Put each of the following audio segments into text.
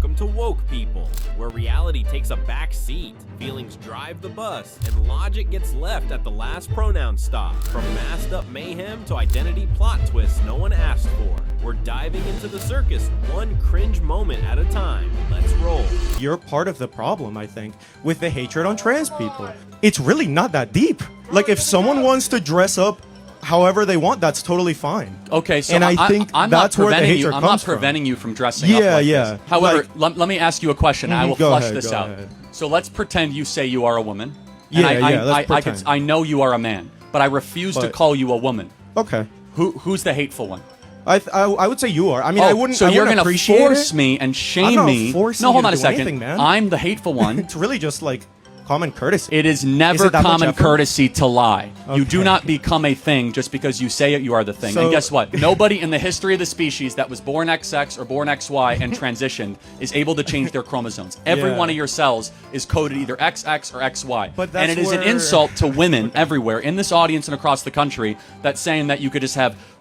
Welcome to Woke People, where reality takes a back seat, feelings drive the bus, and logic gets left at the last pronoun stop. From masked up mayhem to identity plot twists no one asked for, we're diving into the circus one cringe moment at a time. Let's roll. You're part of the problem, I think, with the hatred on trans people. It's really not that deep. Like, if someone wants to dress up however they want, that's totally fine. Okay, so and I think I'm that's not where the preventing hatred you. I'm comes not preventing you from dressing up Yeah, like yeah. this. However, Like- let me ask you a question. I will Go flush ahead, this go out. ahead. So let's pretend you say you are a woman. Yeah, and yeah, let's pretend. I know you are a man, but I refuse to But- call you a woman. Okay. Who's the hateful one? I would say you are. I mean, I wouldn't. So I you're wouldn't gonna appreciate force it. me and I'm shame not me? forcing No, you hold to on a do second. anything, man. I'm the hateful one. It's really just like common courtesy. It is Is never it that much common effort? courtesy to lie. You do Okay. not become a thing just because you say it, you are the thing. So- And guess what? Nobody in the history of the species that was born XX or born XY and transitioned is able to change their chromosomes. Every Yeah. one of your cells is coded either XX or XY. But and that's it is an where- insult to women everywhere in this audience and across the country that's saying that you could just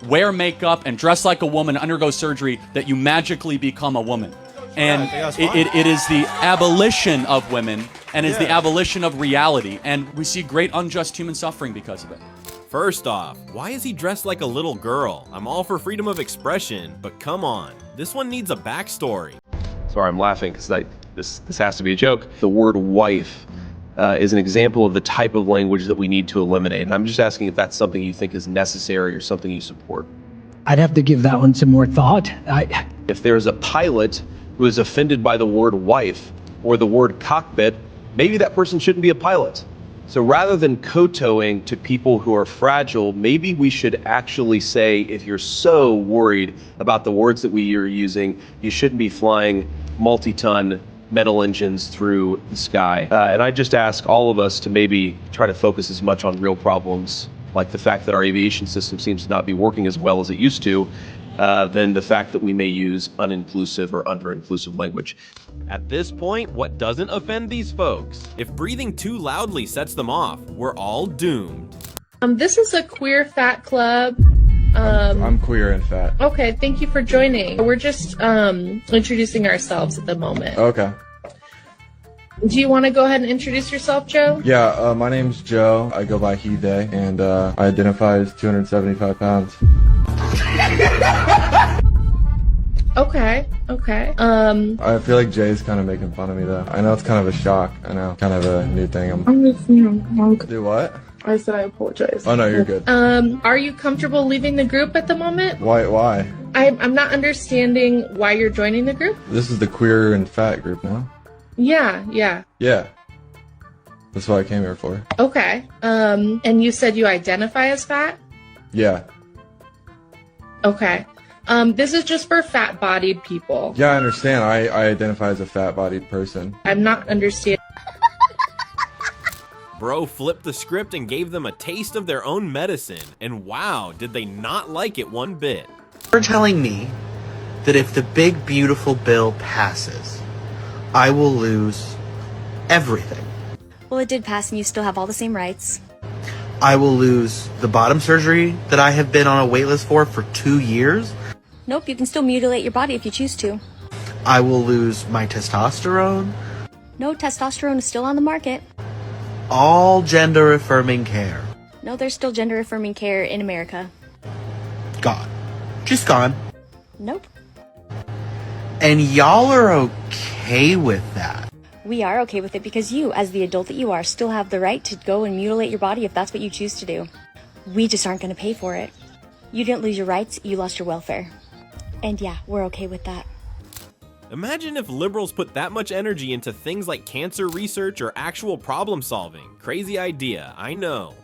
wear makeup and dress like a woman, undergo surgery, that you magically become a woman. And I think that's it is the abolition of women and is the Yeah. abolition of reality. And we see great unjust human suffering because of it. First off, why is he dressed like a little girl? I'm all for freedom of expression, but come on, this one needs a backstory. Sorry, I'm laughing because this has to be a joke. The word wife is an example of the type of language that we need to eliminate. And I'm just asking if that's something you think is necessary or something you support. I'd have to give that one some more thought. If there's a pilot who is offended by the word wife or the word cockpit, maybe that person shouldn't be a pilot. So rather than kowtowing to people who are fragile, maybe we should actually say, if you're so worried about the words that we are using, you shouldn't be flying multi-ton metal engines through the sky. And I just ask all of us to maybe try to focus as much on real problems, like the fact that our aviation system seems to not be working as well as it used to, than the fact that we may use uninclusive or under-inclusive language. At this point, what doesn't offend these folks? If breathing too loudly sets them off, we're all doomed. This is a queer fat club. I'm queer and fat. Okay, thank you for joining. We're just introducing ourselves at the moment. Okay. Do you want to go ahead and introduce yourself, Joe? Yeah, my name's Joe. I go by he, they, and I identify as 275 pounds. Okay. I feel like Jay's kind of making fun of me, though. I know it's kind of a shock. I know. Kind of a new thing. I'm just, Do what? I said I apologize. Oh, no, you're good. Are you comfortable leaving the group at the moment? Why? I'm not understanding why you're joining the group. This is the queer and fat group now? Yeah. Yeah. That's what I came here for. Okay. And you said you identify as fat? Yeah. Okay. This is just for fat-bodied people. Yeah, I understand. I identify as a fat-bodied person. I'm not understanding. Bro flipped the script and gave them a taste of their own medicine, and wow, did they not like it one bit. You're telling me that if the big beautiful bill passes, I will lose everything. Well, it did pass and you still have all the same rights. I will lose the bottom surgery that I have been on a wait list for 2 years. Nope, you can still mutilate your body if you choose to. I will lose my testosterone. No, testosterone is still on the market. All gender affirming care. No, there's still gender affirming care in America. Gone. Just gone. Nope. And y'all are okay with that. We are okay with it because you, as the adult that you are, still have the right to go and mutilate your body if that's what you choose to do. We just aren't going to pay for it. You didn't lose your rights, you lost your welfare. And yeah, we're okay with that. Imagine if liberals put that much energy into things like cancer research or actual problem solving. Crazy idea, I know.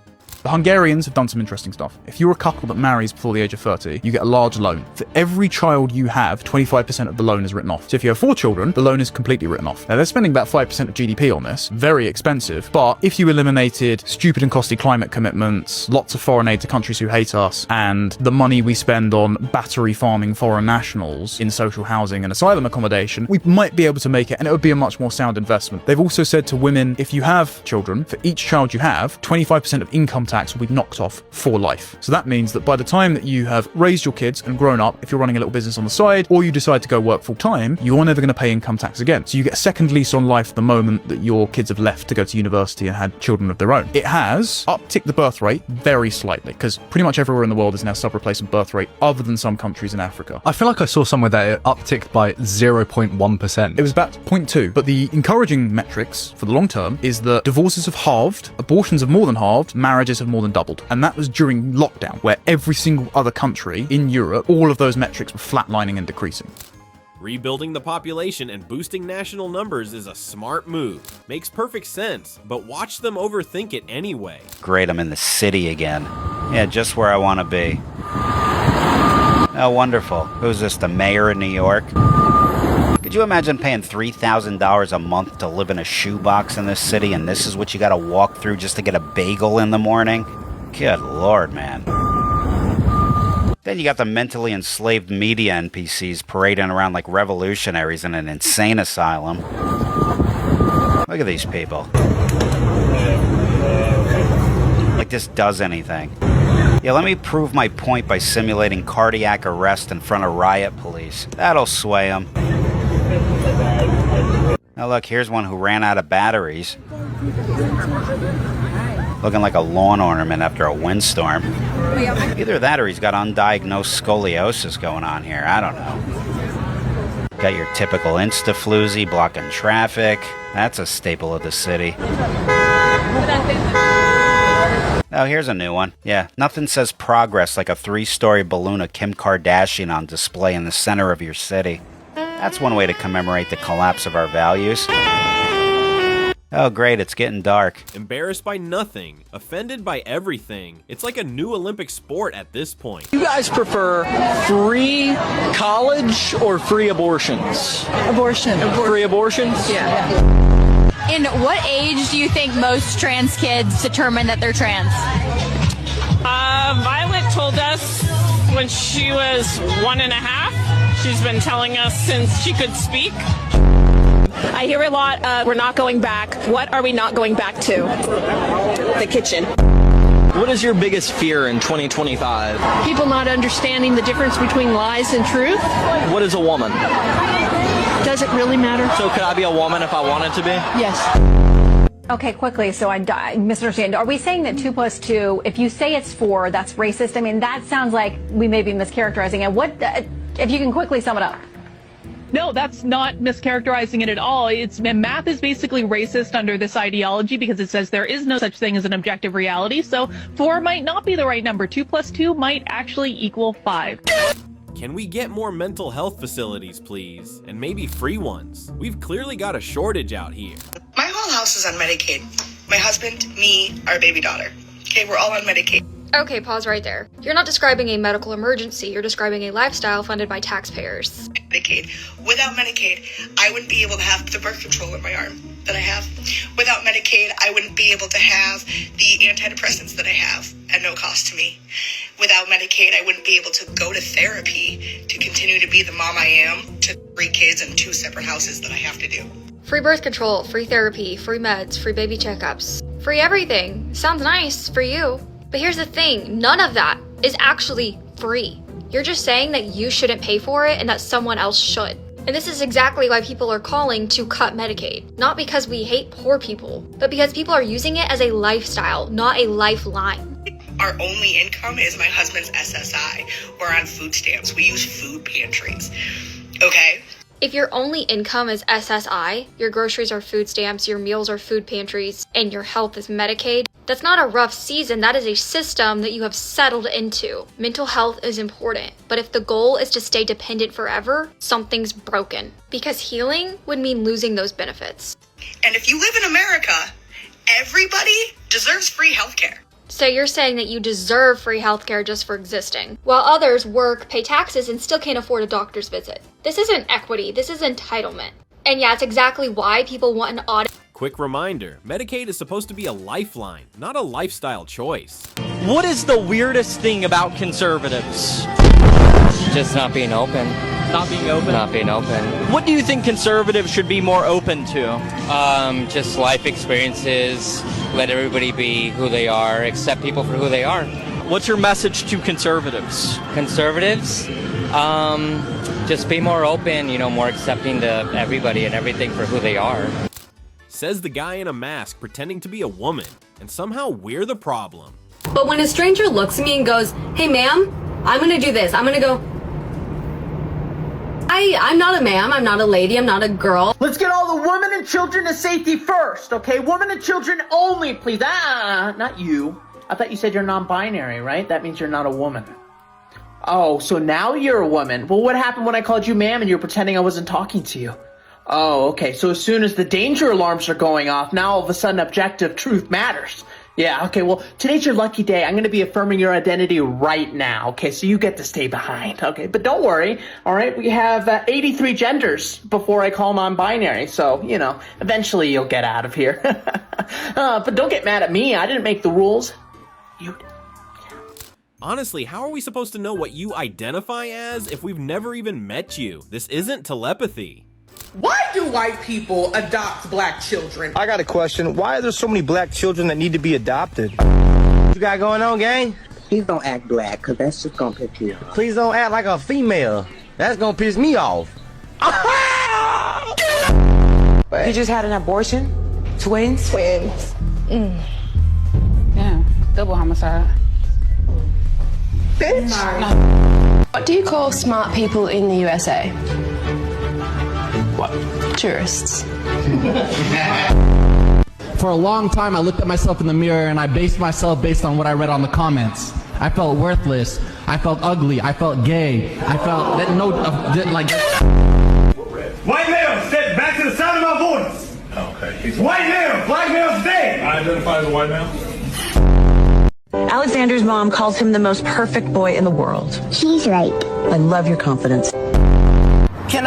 The Hungarians have done some interesting stuff. If you're a couple that marries before the age of 30, you get a large loan. For every child you have, 25% of the loan is written off. So if you have 4 children, the loan is completely written off. Now, they're spending about 5% of GDP on this. Very expensive. But if you eliminated stupid and costly climate commitments, lots of foreign aid to countries who hate us, and the money we spend on battery farming foreign nationals in social housing and asylum accommodation, we might be able to make it, and it would be a much more sound investment. They've also said to women, if you have children, for each child you have, 25% of income tax will be knocked off for life. So that means that by the time that you have raised your kids and grown up, if you're running a little business on the side, or you decide to go work full time, you're never going to pay income tax again. So you get a second lease on life the moment that your kids have left to go to university and had children of their own. It has upticked the birth rate very slightly, because pretty much everywhere in the world is now sub-replacement birth rate, other than some countries in Africa. I feel like I saw somewhere that it upticked by 0.1%. It was about 0.2, but the encouraging metrics for the long term is that divorces have halved, abortions have more than halved, marriages have more than doubled. And that was during lockdown, where every single other country in Europe, all of those metrics were flatlining and decreasing. Rebuilding the population and boosting national numbers is a smart move. Makes perfect sense, but watch them overthink it anyway. Great, I'm in the city again. Yeah, just where I want to be. Oh, wonderful. Who's this, the mayor of New York? Could you imagine paying $3,000 a month to live in a shoebox in this city, and this is what you gotta walk through just to get a bagel in the morning? Good lord, man. Then you got the mentally enslaved media NPCs parading around like revolutionaries in an insane asylum. Look at these people. Like this does anything. Yeah, let me prove my point by simulating cardiac arrest in front of riot police. That'll sway them. Now look, here's one who ran out of batteries. Looking like a lawn ornament after a windstorm. Either that or he's got undiagnosed scoliosis going on here. I don't know. Got your typical Insta-floozy blocking traffic. That's a staple of the city. Oh, here's a new one. Yeah, nothing says progress like a 3-story balloon of Kim Kardashian on display in the center of your city. That's one way to commemorate the collapse of our values. Oh great, it's getting dark. Embarrassed by nothing, offended by everything. It's like a new Olympic sport at this point. You guys prefer free college or free abortions? Abortion. Free abortions? Yeah. In what age do you think most trans kids determine that they're trans? Violet told us when she was 1.5. She's been telling us since she could speak. I hear a lot of, we're not going back. What are we not going back to? The kitchen. What is your biggest fear in 2025? People not understanding the difference between lies and truth. What is a woman? Does it really matter? So could I be a woman if I wanted to be? Yes. Okay, quickly, so I misunderstand. Are we saying that 2 + 2, if you say it's 4, that's racist? I mean, that sounds like we may be mischaracterizing it. What, if you can quickly sum it up? No, that's not mischaracterizing it at all. Math is basically racist under this ideology because it says there is no such thing as an objective reality. So 4 might not be the right number. 2 + 2 might actually equal 5. Can we get more mental health facilities, please? And maybe free ones? We've clearly got a shortage out here. My whole house is on Medicaid. My husband, me, our baby daughter. Okay, we're all on Medicaid. Okay, pause right there. You're not describing a medical emergency, you're describing a lifestyle funded by taxpayers. Medicaid. Without Medicaid, I wouldn't be able to have the birth control in my arm that I have. Without Medicaid, I wouldn't be able to have the antidepressants that I have at no cost to me. Without Medicaid, I wouldn't be able to go to therapy to continue to be the mom I am to 3 kids and 2 separate houses that I have to do. Free birth control, free therapy, free meds, free baby checkups. Free everything. Sounds nice for you. But here's the thing, none of that is actually free. You're just saying that you shouldn't pay for it and that someone else should. And this is exactly why people are calling to cut Medicaid. Not because we hate poor people, but because people are using it as a lifestyle, not a lifeline. Our only income is my husband's SSI. We're on food stamps. We use food pantries. Okay? If your only income is SSI, your groceries are food stamps, your meals are food pantries, and your health is Medicaid, that's not a rough season, that is a system that you have settled into. Mental health is important, but if the goal is to stay dependent forever, something's broken. Because healing would mean losing those benefits. And if you live in America, everybody deserves free healthcare. So you're saying that you deserve free healthcare just for existing, while others work, pay taxes, and still can't afford a doctor's visit. This isn't equity, this is entitlement. And yeah, it's exactly why people want an audit. Quick reminder, Medicaid is supposed to be a lifeline, not a lifestyle choice. What is the weirdest thing about conservatives? Just not being open. Not being open? Not being open. What do you think conservatives should be more open to? Just life experiences, let everybody be who they are, accept people for who they are. What's your message to conservatives? Conservatives? Just be more open, more accepting to everybody and everything for who they are. Says the guy in a mask pretending to be a woman, and somehow we're the problem. But when a stranger looks at me and goes, "Hey ma'am, I'm gonna do this," I'm gonna go, I'm not a ma'am, I'm not a lady, I'm not a girl. Let's get all the women and children to safety first, okay? Women and children only, please. Not you. I thought you said you're non-binary, right? That means you're not a woman. Oh, so now you're a woman. Well, what happened when I called you ma'am and you were pretending I wasn't talking to you? Oh, okay. So as soon as the danger alarms are going off, now all of a sudden objective truth matters. Yeah, okay, well, today's your lucky day. I'm going to be affirming your identity right now, okay? So you get to stay behind, okay? But don't worry, all right? We have 83 genders before I call non-binary, so, eventually you'll get out of here. But don't get mad at me. I didn't make the rules. You did. Honestly, how are we supposed to know what you identify as if we've never even met you? This isn't telepathy. Why do white people adopt black children? I got a question. Why are there so many black children that need to be adopted? What you got going on, gang? Please don't act black, because that's just going to piss you off. Please don't act like a female. That's going to piss me off. You just had an abortion? Twins? Twins. Yeah, double homicide. Bitch. What do you call smart people in the USA? What? Tourists. For a long time, I looked at myself in the mirror and I based myself based on what I read on the comments. I felt worthless. I felt ugly. I felt gay. I felt that White male, step back to the sound of my voice. Okay. White male, black male, stay. I identify as a white male. Alexander's mom calls him the most perfect boy in the world. She's right. I love your confidence. Can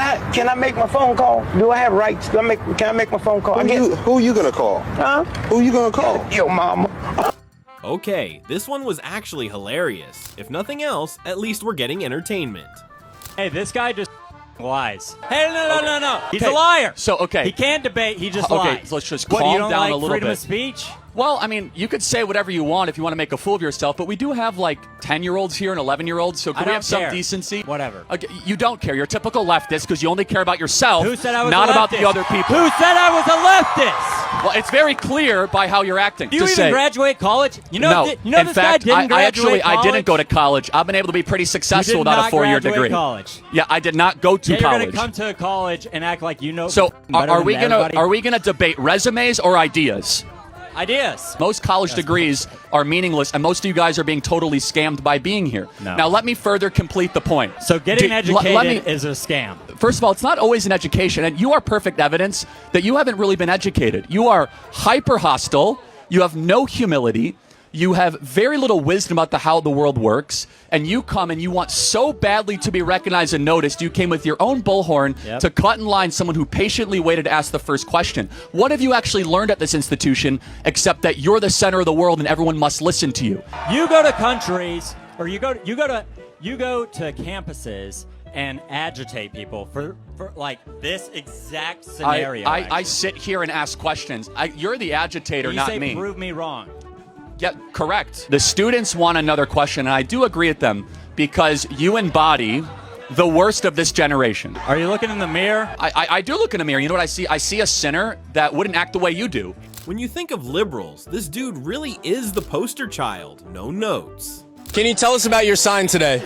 I make my phone call? Do I have rights? Can I make my phone call? Who you gonna call? Huh? Who you gonna call? Your mama. Okay, this one was actually hilarious. If nothing else, at least we're getting entertainment. Hey, this guy just lies. Hey, no. He's a liar. So, okay. He can't debate, he just Okay, lies. so let's just What, calm you don't down like a little freedom bit. of speech? Well, I mean, you could say whatever you want if you want to make a fool of yourself, but we do have, 10-year-olds here and 11-year-olds, so I can we don't have some care. decency? Whatever. Okay, you don't care. You're a typical leftist because you only care about yourself, Who said I was not a about leftist? the other people. Who said I was a leftist? Well, it's very clear by how you're acting. Do you to even say, graduate college? You know, no. in In this fact, guy didn't graduate I didn't college? go to college. I've been able to be pretty successful You did without not a 4-year graduate degree. college. Yeah, I did not go to Yeah, you're college. going to come to a college and act like you know So better are than we everybody? gonna debate resumes or ideas? Ideas. Most college degrees are meaningless, and most of you guys are being totally scammed by being here. No. Now, let me further complete the point. So getting educated let me- is a scam. First of all, it's not always an education, and you are perfect evidence that you haven't really been educated. You are hyper hostile. You have no humility. You have very little wisdom about how the world works, and you come and you want so badly to be recognized and noticed, you came with your own bullhorn to cut in line someone who patiently waited to ask the first question. What have you actually learned at this institution except that you're the center of the world and everyone must listen to you? You go to countries, or you go to campuses and agitate people for like this exact scenario. I sit here and ask questions. You're the agitator, you not say, me. Prove me wrong. Yeah, correct. The students want another question, and I do agree with them because you embody the worst of this generation. Are you looking in the mirror? I do look in the mirror. You know what I see? I see a sinner that wouldn't act the way you do. When you think of liberals, this dude really is the poster child. No notes. Can you tell us about your sign today?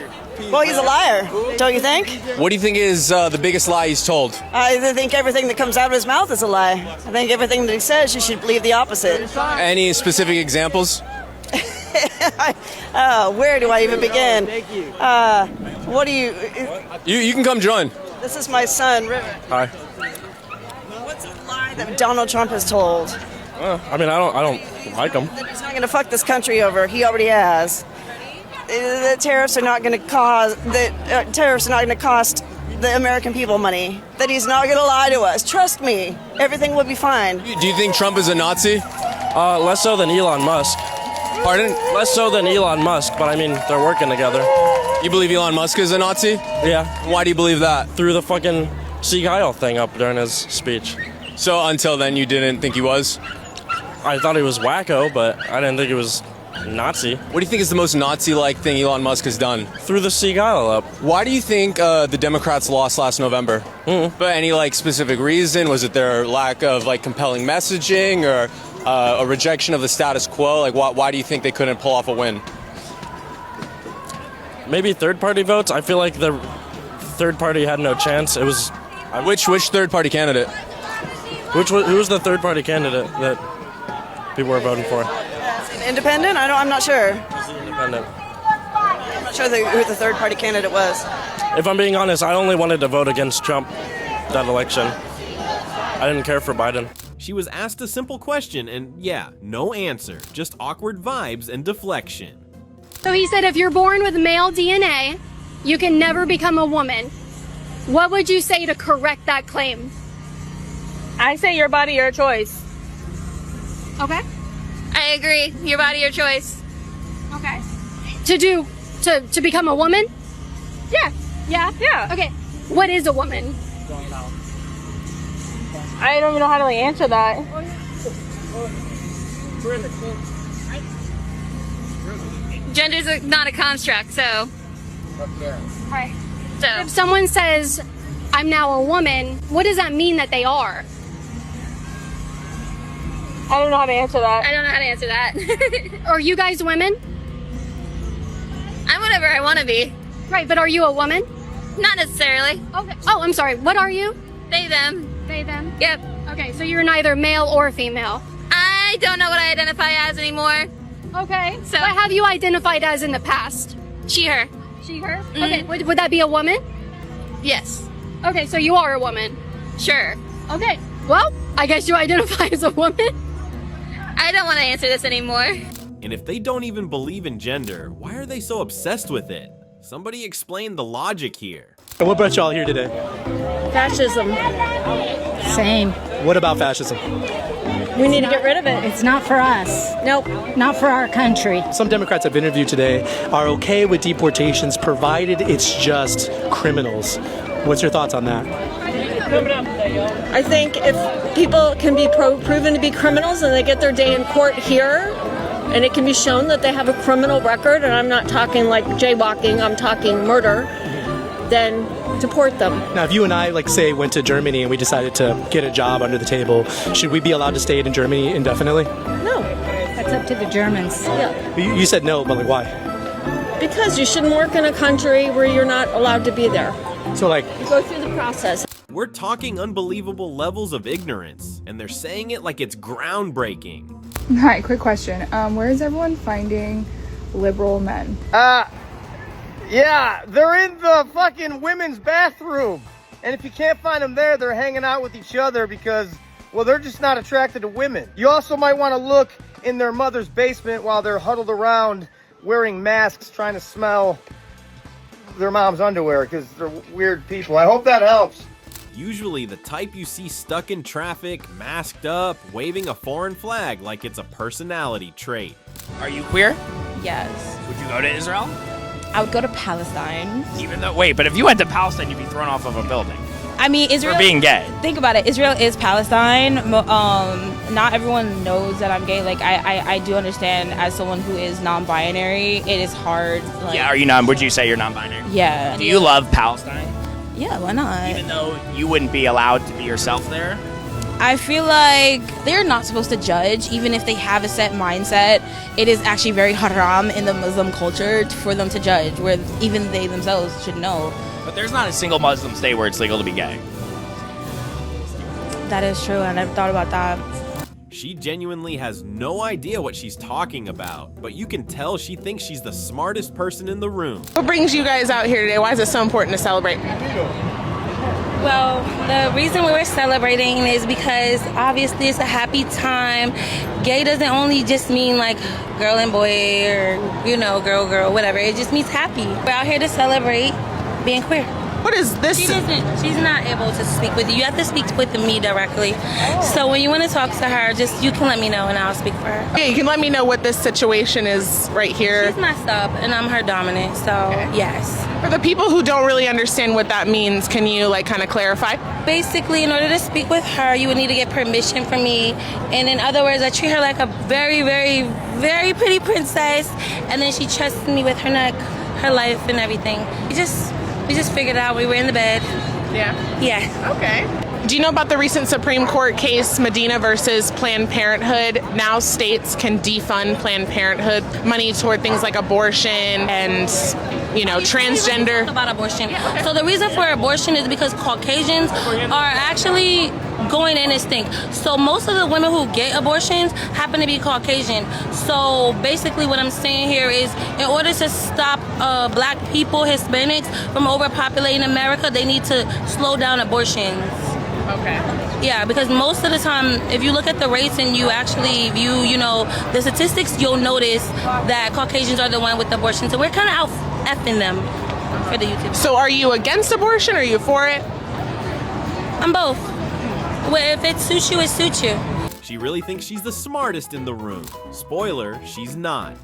Well, he's a liar, don't you think? What do you think is the biggest lie he's told? I think everything that comes out of his mouth is a lie. I think everything that he says, you should believe the opposite. Any specific examples? Where do I even begin? What do you... You can come join. This is my son, River. Hi. What's a lie that Donald Trump has told? I mean, I don't like him. That he's not going to fuck this country over. He already has. The tariffs are not going to cause the cost the American people money. That he's not going to lie to us. Trust me, everything will be fine. Do you think Trump is a Nazi? Less so than Elon Musk. Pardon? Less so than Elon Musk, but I mean, they're working together. You believe Elon Musk is a Nazi? Yeah. Why do you believe that? Through the fucking Sieg Heil thing up during his speech. So until then, you didn't think he was? I thought he was wacko, but I didn't think he was Nazi. What do you think is the most Nazi-like thing Elon Musk has done? Through the Sieg Heil up. Why do you think the Democrats lost last November? But any like specific reason? Was it their lack of like compelling messaging or a rejection of the status quo? Like why do you think they couldn't pull off a win? Maybe third-party votes. I feel like the third party had no chance. It was which third-party candidate? Who was the third-party candidate that people were voting for? Independent? I'm not sure. Independent. I'm not sure who the third-party candidate was. If I'm being honest, I only wanted to vote against Trump that election. I didn't care for Biden. She was asked a simple question and yeah, no answer, just awkward vibes and deflection. So he said if you're born with male DNA, you can never become a woman. What would you say to correct that claim? I say your body, your choice. Okay. I agree. Your body, your choice. Okay. To become a woman? Yeah. Yeah? Yeah. Okay. What is a woman? I don't even know how to answer that. Gender's not a construct, so. Right. So. If someone says, I'm now a woman, what does that mean that they are? I don't know how to answer that. I don't know how to answer that. Are you guys women? I'm whatever I want to be. Right, but are you a woman? Not necessarily. Okay. Oh, I'm sorry. What are you? They, them. They, them? Yep. Okay, so you're neither male or female. I don't know what I identify as anymore. Okay. So. What have you identified as in the past? She, her. She, her? Mm-hmm. Okay. Would that be a woman? Yes. Okay, so you are a woman. Sure. Okay. Well, I guess you identify as a woman. I don't want to answer this anymore. And if they don't even believe in gender, why are they so obsessed with it? Somebody explain the logic here. And what brought y'all here today? Fascism. Same. What about fascism? We need to get rid of it. It's not for us. Nope. Not for our country. Some Democrats I've interviewed today are okay with deportations provided it's just criminals. What's your thoughts on that? I think if people can be proven to be criminals and they get their day in court here, and it can be shown that they have a criminal record, and I'm not talking like jaywalking, I'm talking murder, then deport them. Now, if you and I, like, say, went to Germany and we decided to get a job under the table, should we be allowed to stay in Germany indefinitely? No. That's up to the Germans. Yeah. You said no, but like, why? Because you shouldn't work in a country where you're not allowed to be there. So, like, you go through the process. We're talking unbelievable levels of ignorance, and they're saying it like it's groundbreaking. Hi, quick question. Where is everyone finding liberal men? Yeah, they're in the fucking women's bathroom. And if you can't find them there, they're hanging out with each other because, well, they're just not attracted to women. You also might want to look in their mother's basement while they're huddled around wearing masks trying to smell their mom's underwear because they're weird people. I hope that helps. Usually the type you see stuck in traffic, masked up, waving a foreign flag like it's a personality trait. Are you queer? Yes. Would you go to Israel? I would go to Palestine. Even though, wait, but if you went to Palestine, you'd be thrown off of a building. I mean, Israel. For being gay. Think about it. Israel is Palestine. Not everyone knows that I'm gay. Like, I do understand as someone who is non-binary, it is hard. Like, Yeah, are you non? Would you say you're non-binary? Yeah. Do you love Palestine? Yeah, why not? Even though you wouldn't be allowed to be yourself there? I feel like they're not supposed to judge, even if they have a set mindset. It is actually very haram in the Muslim culture for them to judge, where even they themselves should know. But there's not a single Muslim state where it's legal to be gay. That is true. I never thought about that. She genuinely has no idea what she's talking about, but you can tell she thinks she's the smartest person in the room. What brings you guys out here today? Why is it so important to celebrate? Well, the reason we were celebrating is because obviously it's a happy time. Gay doesn't only just mean like girl and boy or, you know, girl, whatever. It just means happy. We're out here to celebrate being queer. What is this? She's not able to speak with you. You have to speak with me directly. So when you want to talk to her, you can let me know and I'll speak for her. Yeah, you can let me know what this situation is right here. She's messed up and I'm her dominant, so yes. For the people who don't really understand what that means, can you like kind of clarify? Basically, in order to speak with her, you would need to get permission from me. And in other words, I treat her like a very, very, very pretty princess. And then she trusts me with her neck, her life, and everything. We just figured it out. We were in the bed. Yeah? Yeah. Okay. Do you know about the recent Supreme Court case, Medina versus Planned Parenthood? Now states can defund Planned Parenthood money toward things like abortion and, transgender. About abortion. So the reason for abortion is because Caucasians are actually going in instinct. So most of the women who get abortions happen to be Caucasian. So basically what I'm saying here is in order to stop black people, Hispanics from overpopulating America, they need to slow down abortions. Okay. Yeah, because most of the time, if you look at the rates and you actually view, the statistics, you'll notice that Caucasians are the one with abortions. So we're kind of out effing them for the YouTube. So are you against abortion or are you for it? I'm both. Well, if it suits you, it suits you. She really thinks she's the smartest in the room. Spoiler, she's not.